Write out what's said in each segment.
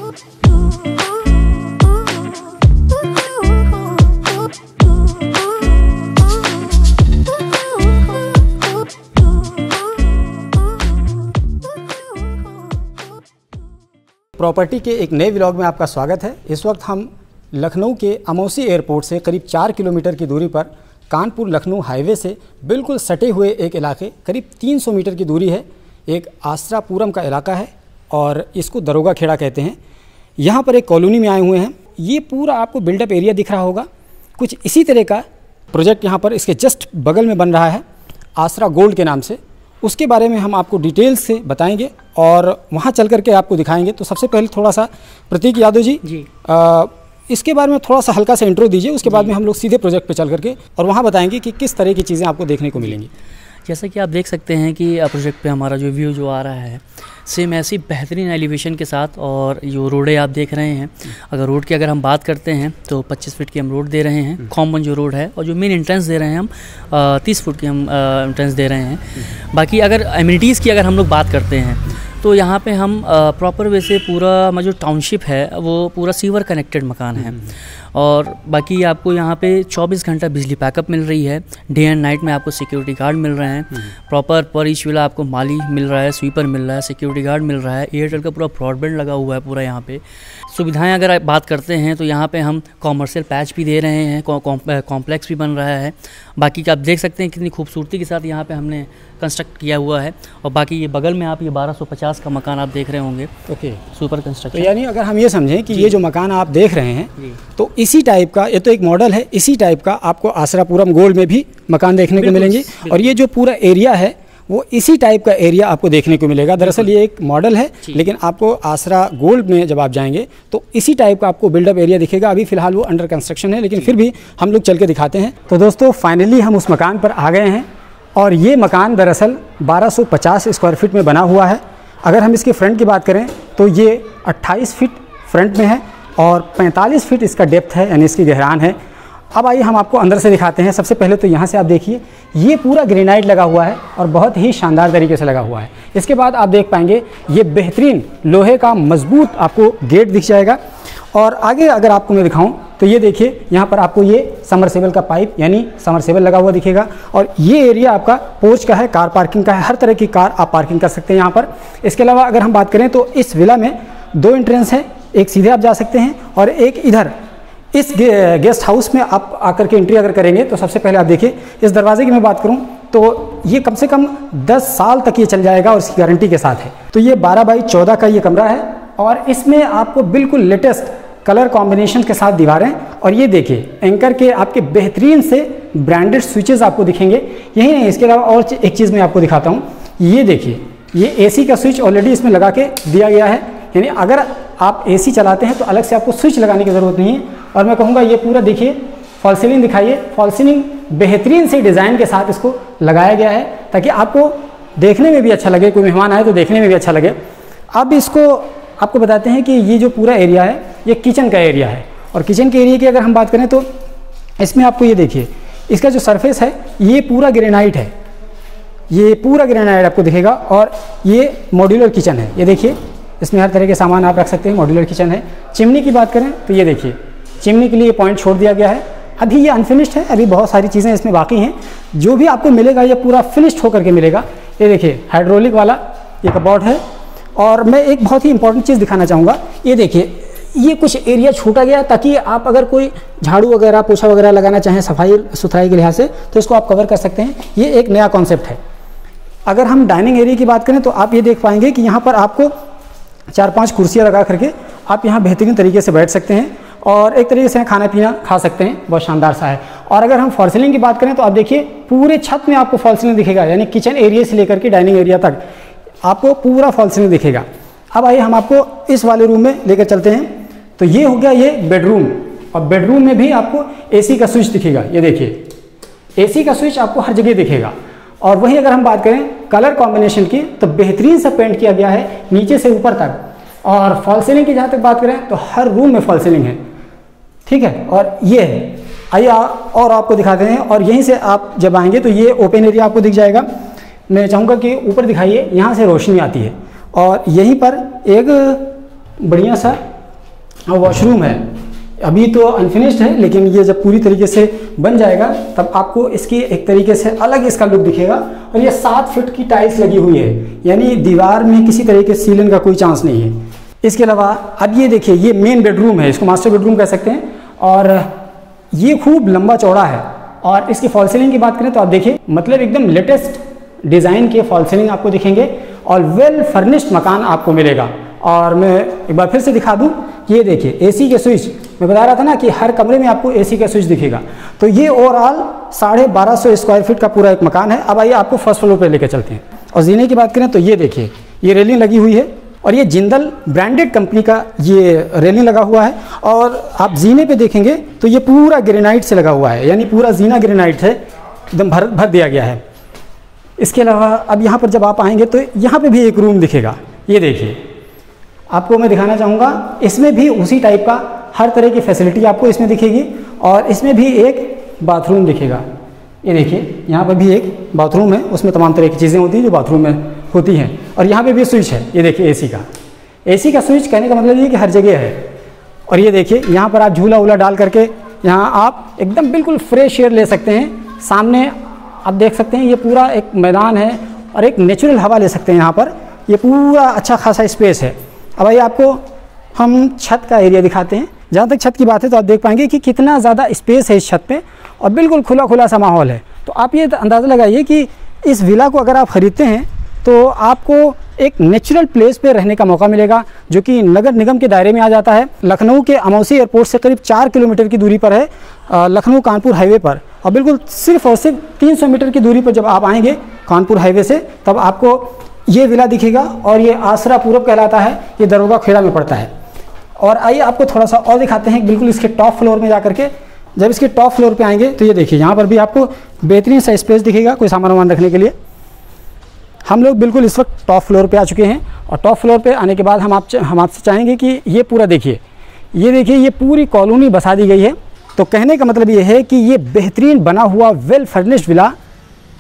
Property के एक नए व्लॉग में आपका स्वागत है। इस वक्त हम लखनऊ के अमौसी एयरपोर्ट से करीब 4 किलोमीटर की दूरी पर कानपुर लखनऊ हाईवे से बिल्कुल सटे हुए एक इलाके, करीब 300 मीटर की दूरी है, एक आसरापुरम का इलाका है और इसको दरोगा खेड़ा कहते हैं। यहाँ पर एक कॉलोनी में आए हुए हैं। ये पूरा आपको बिल्डअप एरिया दिख रहा होगा। कुछ इसी तरह का प्रोजेक्ट यहाँ पर इसके जस्ट बगल में बन रहा है, आसरा गोल्ड के नाम से। उसके बारे में हम आपको डिटेल से बताएंगे और वहाँ चल करके आपको दिखाएंगे। तो सबसे पहले थोड़ा सा प्रतीक यादव जी इसके बारे में थोड़ा सा हल्का सा इंट्रो दीजिए। उसके बाद में हम लोग सीधे प्रोजेक्ट पे चल करके और वहाँ बताएंगे कि किस तरह की चीज़ें आपको देखने को मिलेंगी। जैसा कि आप देख सकते हैं कि प्रोजेक्ट पे हमारा जो व्यू जो आ रहा है सेम ऐसी बेहतरीन एलिवेशन के साथ, और जो रोडें आप देख रहे हैं, अगर रोड की अगर हम बात करते हैं तो 25 फीट की हम रोड दे रहे हैं, कॉमन जो रोड है, और जो मेन एंट्रेंस दे रहे हैं हम 30 फुट की हम एंट्रेंस दे रहे हैं। बाकी अगर एमिनिटीज़ की अगर हम लोग बात करते हैं तो यहाँ पे हम प्रॉपर वे से पूरा जो टाउनशिप है वो पूरा सीवर कनेक्टेड मकान है, और बाकी आपको यहाँ पे 24 घंटा बिजली बैकअप मिल रही है। डे एंड नाइट में आपको सिक्योरिटी गार्ड मिल रहे हैं, प्रॉपर पर ईच विला आपको माली मिल रहा है, स्वीपर मिल रहा है, सिक्योरिटी गार्ड मिल रहा है, एयरटेल का पूरा ब्रॉडबैंड लगा हुआ है पूरा यहाँ पे। सुविधाएं अगर आप बात करते हैं तो यहाँ पे हम कॉमर्शियल पैच भी दे रहे हैं, कॉम्प्लेक्स भी बन रहा है। बाकी आप देख सकते हैं कितनी खूबसूरती के साथ यहाँ पे हमने कंस्ट्रक्ट किया हुआ है। और बाकी ये बगल में आप ये 1250 का मकान आप देख रहे होंगे। Okay, super construction. तो यानी अगर हम ये समझें कि ये जो मकान आप देख रहे हैं तो इसी टाइप का, ये तो एक मॉडल है, इसी टाइप का आपको आसरापुरम गोल्ड में भी मकान देखने को मिलेंगे। और ये जो पूरा एरिया है वो इसी टाइप का एरिया आपको देखने को मिलेगा। दरअसल ये एक मॉडल है, लेकिन आपको आसरा गोल्ड में जब आप जाएंगे तो इसी टाइप का आपको बिल्डअप एरिया दिखेगा। अभी फिलहाल वो अंडर कंस्ट्रक्शन है, लेकिन फिर भी हम लोग चल के दिखाते हैं। तो दोस्तों फाइनली हम उस मकान पर आ गए हैं और ये मकान दरअसल 1250 स्क्वायर फीट में बना हुआ है। अगर हम इसके फ्रंट की बात करें तो ये 28 फीट फ्रंट में है और 45 फीट इसका डेप्थ है, यानी इसकी गहरान है। अब आइए हम आपको अंदर से दिखाते हैं। सबसे पहले तो यहाँ से आप देखिए, ये पूरा ग्रेनाइट लगा हुआ है और बहुत ही शानदार तरीके से लगा हुआ है। इसके बाद आप देख पाएंगे ये बेहतरीन लोहे का मजबूत आपको गेट दिख जाएगा। और आगे अगर आपको मैं दिखाऊं तो ये देखिए, यहाँ पर आपको ये समरसेबल का पाइप यानी समरसेबल लगा हुआ दिखेगा। और ये एरिया आपका पोर्च का है, कार पार्किंग का है, हर तरह की कार आप पार्किंग कर सकते हैं यहाँ पर। इसके अलावा अगर हम बात करें तो इस विला में 2 एंट्रेंस है, एक सीधे आप जा सकते हैं और एक इधर इस गेस्ट हाउस में आप आकर के एंट्री अगर करेंगे तो सबसे पहले आप देखिए इस दरवाजे की मैं बात करूं तो ये कम से कम 10 साल तक ये चल जाएगा और इसकी गारंटी के साथ है। तो ये 12 बाई 14 का ये कमरा है और इसमें आपको बिल्कुल लेटेस्ट कलर कॉम्बिनेशन के साथ दीवारें, और ये देखिए एंकर के आपके बेहतरीन से ब्रांडेड स्विचेस आपको दिखेंगे। यही नहीं, इसके अलावा और एक चीज़ मैं आपको दिखाता हूँ। ये देखिए, ये एसी का स्विच ऑलरेडी इसमें लगा के दिया गया है, यानी अगर आप एसी चलाते हैं तो अलग से आपको स्विच लगाने की ज़रूरत नहीं है। और मैं कहूँगा ये पूरा देखिए, फॉल सीलिंग दिखाइए, फॉल सीलिंग बेहतरीन से डिज़ाइन के साथ इसको लगाया गया है ताकि आपको देखने में भी अच्छा लगे, कोई मेहमान आए तो देखने में भी अच्छा लगे। अब इसको आपको बताते हैं कि ये जो पूरा एरिया है ये किचन का एरिया है। और किचन के एरिया की अगर हम बात करें तो इसमें आपको ये देखिए, इसका जो सरफेस है ये पूरा ग्रेनाइट है, ये पूरा ग्रेनाइट आपको दिखेगा। और ये मॉड्यूलर किचन है, ये देखिए इसमें हर तरह के सामान आप रख सकते हैं, मॉड्यूलर किचन है। चिमनी की बात करें तो ये देखिए, चिमनी के लिए पॉइंट छोड़ दिया गया है। अभी ये अनफिनिश्ड है, अभी बहुत सारी चीज़ें इसमें बाकी हैं। जो भी आपको मिलेगा ये पूरा फिनिश्ड होकर के मिलेगा। ये देखिए हाइड्रोलिक वाला ये कबॉर्ड है। और मैं एक बहुत ही इंपॉर्टेंट चीज़ दिखाना चाहूँगा, ये देखिए ये कुछ एरिया छोटा गया ताकि आप अगर कोई झाड़ू वगैरह पोछा वगैरह लगाना चाहें सफाई सुथराई के लिहाज से तो इसको आप कवर कर सकते हैं। ये एक नया कॉन्सेप्ट है। अगर हम डाइनिंग एरिया की बात करें तो आप ये देख पाएंगे कि यहाँ पर आपको 4-5 कुर्सियाँ लगा करके आप यहाँ बेहतरीन तरीके से बैठ सकते हैं और एक तरीके से खाना पीना खा सकते हैं, बहुत शानदार सा है। और अगर हम फॉल सीलिंग की बात करें तो आप देखिए पूरे छत में आपको फॉल सीलिंग दिखेगा, यानी किचन एरिया से लेकर के डाइनिंग एरिया तक आपको पूरा फॉल सीलिंग दिखेगा। अब आइए हम आपको इस वाले रूम में लेकर चलते हैं। तो ये हो गया ये बेडरूम, और बेडरूम में भी आपको एसी का स्विच दिखेगा। ये देखिए एसी का स्विच आपको हर जगह दिखेगा। और वही अगर हम बात करें कलर कॉम्बिनेशन की तो बेहतरीन सा पेंट किया गया है नीचे से ऊपर तक। और फॉल सीलिंग की जहाँ तक बात करें तो हर रूम में फॉल सीलिंग है, ठीक है। और ये है, आइए और आपको दिखाते हैं। और यहीं से आप जब आएंगे तो ये ओपन एरिया आपको दिख जाएगा। मैं चाहूँगा कि ऊपर दिखाइए, यहाँ से रोशनी आती है और यहीं पर एक बढ़िया सा हाँ, वॉशरूम है, अभी तो अनफिनिश्ड है, लेकिन ये जब पूरी तरीके से बन जाएगा तब आपको इसकी एक तरीके से अलग इसका लुक दिखेगा। और ये 7 फीट की टाइल्स लगी हुई है, यानी दीवार में किसी तरह के सीलन का कोई चांस नहीं है। इसके अलावा अब ये देखिए, ये मेन बेडरूम है, इसको मास्टर बेडरूम कह सकते हैं, और ये खूब लंबा चौड़ा है। और इसकी फॉल सीलिंग की बात करें तो आप देखिए, मतलब एकदम लेटेस्ट डिज़ाइन के फॉल सीलिंग आपको दिखेंगे और वेल फर्निश्ड मकान आपको मिलेगा। और मैं एक बार फिर से दिखा दूं, ये देखिए एसी के स्विच, मैं बता रहा था ना कि हर कमरे में आपको एसी का स्विच दिखेगा। तो ये ओवरऑल 1250 स्क्वायर फीट का पूरा एक मकान है। अब आइए आपको फर्स्ट फ्लोर पे लेकर चलते हैं। और जीने की बात करें तो ये देखिए, ये रेलिंग लगी हुई है और ये जिंदल ब्रांडेड कंपनी का ये रेलिंग लगा हुआ है। और आप जीने पे देखेंगे तो ये पूरा ग्रेनाइट से लगा हुआ है, यानी पूरा जीना ग्रेनाइट से एकदम भर दिया गया है। इसके अलावा अब यहाँ पर जब आप आएंगे तो यहाँ पे भी एक रूम दिखेगा। ये देखिए, आपको मैं दिखाना चाहूँगा, इसमें भी उसी टाइप का हर तरह की फैसिलिटी आपको इसमें दिखेगी। और इसमें भी एक बाथरूम दिखेगा। ये देखिए, यहाँ पर भी एक बाथरूम है, उसमें तमाम तरह की चीज़ें होती हैं जो बाथरूम में होती हैं। और यहाँ पे भी स्विच है, ये देखिए एसी का स्विच, कहने का मतलब ये कि हर जगह है। और ये देखिए, यहाँ पर आप झूला वूला डाल करके यहाँ आप एकदम बिल्कुल फ्रेश एयर ले सकते हैं। सामने आप देख सकते हैं ये पूरा एक मैदान है और एक नेचुरल हवा ले सकते हैं यहाँ पर। ये पूरा अच्छा खासा स्पेस है। अब आइए आपको हम छत का एरिया दिखाते हैं। जहाँ तक छत की बात है तो आप देख पाएंगे कि कितना ज़्यादा स्पेस है इस छत पे और बिल्कुल खुला सा माहौल है। तो आप ये अंदाज़ा लगाइए कि इस विला को अगर आप ख़रीदते हैं तो आपको एक नेचुरल प्लेस पे रहने का मौका मिलेगा, जो कि नगर निगम के दायरे में आ जाता है। लखनऊ के अमौसी एयरपोर्ट से करीब 4 किलोमीटर की दूरी पर है, लखनऊ कानपुर हाईवे पर। और बिल्कुल सिर्फ और सिर्फ 300 मीटर की दूरी पर जब आप आएंगे कानपुर हाईवे से, तब आपको ये विला दिखेगा। और ये आसरा पूरब कहलाता है, ये दरोगा खेड़ा में पड़ता है। और आइए आपको थोड़ा सा और दिखाते हैं, बिल्कुल इसके टॉप फ्लोर में जाकर के। जब इसके टॉप फ्लोर पे आएंगे तो ये देखिए, यहाँ पर भी आपको बेहतरीन सा स्पेस दिखेगा कोई सामान वामान रखने के लिए। हम लोग बिल्कुल इस वक्त टॉप फ्लोर पे आ चुके हैं। और टॉप फ्लोर पे आने के बाद हम आपसे चाहेंगे कि ये पूरा देखिए, ये पूरी कॉलोनी बसा दी गई है। तो कहने का मतलब ये है कि ये बेहतरीन बना हुआ well furnished villa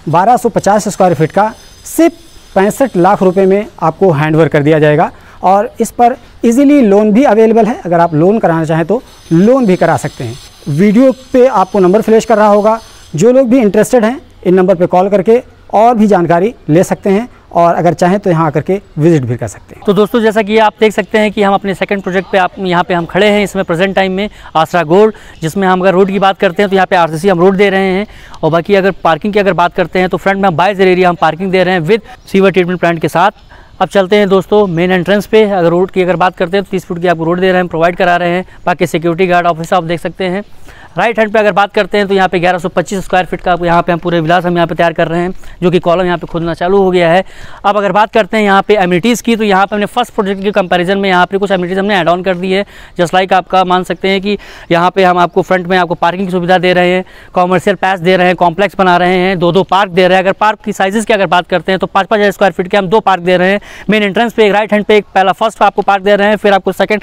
1250 square feet का सिर्फ 65 लाख रुपए में आपको हैंडओवर कर दिया जाएगा। और इस पर इजीली लोन भी अवेलेबल है, अगर आप लोन कराना चाहें तो लोन भी करा सकते हैं। वीडियो पे आपको नंबर फ्लैश कर रहा होगा, जो लोग भी इंटरेस्टेड हैं इन नंबर पे कॉल करके और भी जानकारी ले सकते हैं, और अगर चाहें तो यहाँ आकर के विजिट भी कर सकते हैं। तो दोस्तों, जैसा कि आप देख सकते हैं कि हम अपने सेकंड प्रोजेक्ट पे यहाँ पे हम खड़े हैं, इसमें प्रेजेंट टाइम में आसरा गोल्ड, जिसमें हम अगर रोड की बात करते हैं तो यहाँ पे आरसीसी हम रोड दे रहे हैं। और बाकी अगर पार्किंग की अगर बात करते हैं तो फ्रंट में हम बाइजर एरिया हम पार्किंग दे रहे हैं विद सीवर ट्रीटमेंट प्लांट के साथ। अब चलते हैं दोस्तों मेन एंट्रेंस पे। अगर रोड की अगर बात करते हैं तो 30 फुट की आपको रोड दे रहे हैं, प्रोवाइड करा रहे हैं। बाकी सिक्योरिटी गार्ड ऑफिस आप देख सकते हैं। राइट हैंड पे अगर बात करते हैं तो यहाँ पे 1125 स्क्वायर फीट का यहाँ पे हम पूरे विलास हम यहाँ पे तैयार कर रहे हैं, जो कि कॉलम यहाँ पे खुदना चालू हो गया है। अब अगर बात करते हैं यहाँ पे एमिनिटीज़ की, तो यहाँ पे हमने फर्स्ट प्रोजेक्ट के कंपैरिजन में यहाँ पे कुछ एमिनिटीज़ हमने ऐड ऑन कर दी है। जस्ट लाइक आपका मान सकते हैं कि यहाँ पे हम आपको फ्रंट में आपको पार्किंग की सुविधा दे रहे हैं, कॉमर्शियल पैस दे रहे हैं, कॉम्प्लेक्स बना रहे हैं, 2-2 पार्क दे रहे हैं। अगर पार्क की साइजेस की अगर बात करते हैं तो 5-5 स्क्वायर फीट के हम 2 पार्क दे रहे हैं। मेन एंट्रेंस पे एक राइट हैंड पे एक पहला फर्स्ट आपको पार्क दे रहे हैं, फिर आपको सेकंड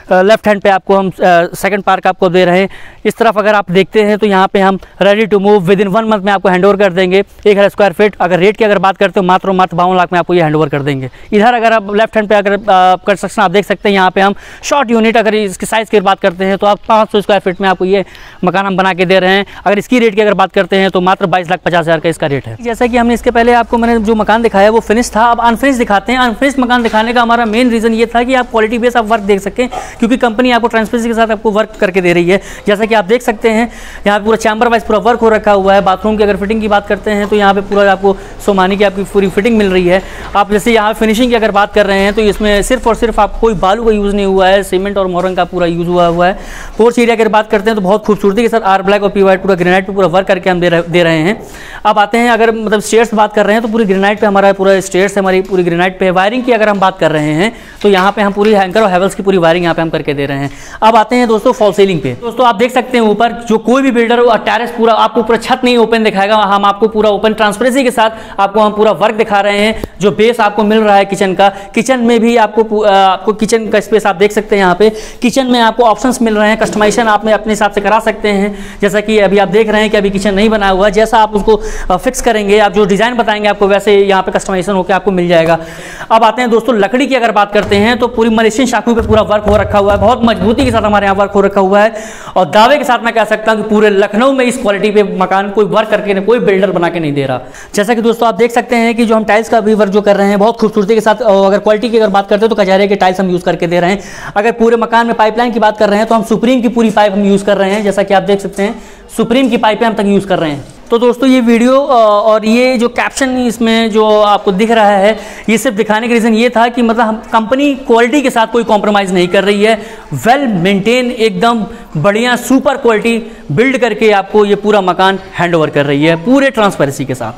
लेफ्ट हैंड पे आपको हम सेकंड पार्क आपको दे रहे हैं। इस तरफ अगर आप देखते हैं तो यहाँ पे हम ready to move within 1 month में आपको हैंडओवर कर देंगे 1000 स्क्वायर फीट। अगर रेट की अगर बात करते हो मात्र 52 लाख में आपको ये हैंडओवर कर देंगे। इधर अगर आप लेफ्ट हैंड पे अगर कंस्ट्रक्शन आप देख सकते हैं, यहाँ पे हम शॉर्ट यूनिट अगर इसकी साइज़ की बात करते हैं तो आप 500 स्क्वायर फीट में आपको ये मकान हम बना के दे रहे हैं। अगर इसकी रेट की अगर बात करते हैं तो मात्र 22,50,000 का इसका रेट है। जैसा कि हमने इसके पहले आपको मैंने जो मकान दिखाया वो फिनिश था, अब अनफिनिश दिखाते हैं। अनफिनिश मकान दिखाने का हमारा मेन रीज़न ये था कि आप क्वालिटी बेस आप वर्क देख सकें, क्योंकि कंपनी आपको ट्रांसपेरेंसी के साथ आपको वर्क करके दे रही है। जैसा कि आप देख सकते हैं यहाँ पूरा चैम्बर वाइज पूरा वर्क हो रखा हुआ है। बाथरूम की अगर फिटिंग की बात करते हैं तो यहाँ पे पूरा आपको सोमानी की आपकी पूरी फिटिंग मिल रही है। आप जैसे यहाँ फिनिशिंग की अगर बात कर रहे हैं तो इसमें सिर्फ और सिर्फ आपको कोई बालू का यूज़ नहीं हुआ है, सीमेंट और मोरंग का पूरा यूज़ हुआ है। पोर्च एरिया की अगर बात करते हैं तो बहुत खूबसूरती के साथ आर ब्लैक और पी वाइट पूरा ग्रेनाइट पे पूरा वर्क करके हम दे रहे हैं। अब आते हैं अगर मतलब स्टेयर्स बात कर रहे हैं तो पूरी ग्रेनाइट पे हमारा पूरा स्टेयर्स हमारी पूरी ग्रेनाइट पे है। वायरिंग की अगर हम बात कर रहे हैं तो यहाँ पे हम पूरी हैंकर और हैवल्स की पूरी वायरिंग यहाँ पे हम करके दे रहे हैं। अब आते हैं दोस्तों फॉल सीलिंग पे। दोस्तों आप देख सकते हैं ऊपर जो कोई भी बिल्डर टेरेस पूरा आपको पूरा छत नहीं ओपन दिखाएगा, हम आपको पूरा ओपन ट्रांसपेरेंसी के साथ आपको हम पूरा वर्क दिखा रहे हैं। जो बेस आपको मिल रहा है किचन का, किचन में भी आपको किचन का स्पेस आप देख सकते हैं। यहाँ पे किचन में आपको ऑप्शंस मिल रहे हैं, कस्टमाइजेशन आप अपने हिसाब से करा सकते हैं। जैसा कि अभी आप देख रहे हैं कि अभी किचन नहीं बना हुआ है, जैसा आप उसको फिक्स करेंगे, आप जो डिजाइन बताएंगे आपको वैसे यहाँ पे कस्टमाइजेशन होकर आपको मिल जाएगा। अब आते हैं दोस्तों लकड़ी की अगर बात करते हैं तो पूरी मलेशियन शाखू पे पूरा वर्क हो रखा रखा हुआ है, बहुत मजबूती के साथ हमारे यहाँ वर्क हो रखा हुआ है। और दावे के साथ मैं कह सकता हूँ कि पूरे लखनऊ में इस क्वालिटी पे मकान कोई वर्क करके कोई बिल्डर बना के नहीं दे रहा। जैसा कि दोस्तों आप देख सकते हैं कि जो हम टाइल्स का भी वर्क जो कर रहे हैं बहुत खूबसूरती के साथ, अगर क्वालिटी की अगर बात करते हैं तो कजारिया के टाइल्स हम यूज़ करके दे रहे हैं। अगर पूरे मकान में पाइपलाइन की बात कर रहे हैं तो हम सुप्रीम की पूरी पाइप हम यूज़ कर रहे हैं, जैसा कि आप देख सकते हैं सुप्रीम की पाइपें हम तक यूज़ कर रहे हैं। तो दोस्तों ये वीडियो और ये जो कैप्शन इसमें जो आपको दिख रहा है, ये सिर्फ दिखाने का रीज़न ये था कि मतलब हम कंपनी क्वालिटी के साथ कोई कॉम्प्रोमाइज़ नहीं कर रही है, वेल मेंटेन एकदम बढ़िया सुपर क्वालिटी बिल्ड करके आपको ये पूरा मकान हैंड ओवर कर रही है पूरे ट्रांसपेरेंसी के साथ।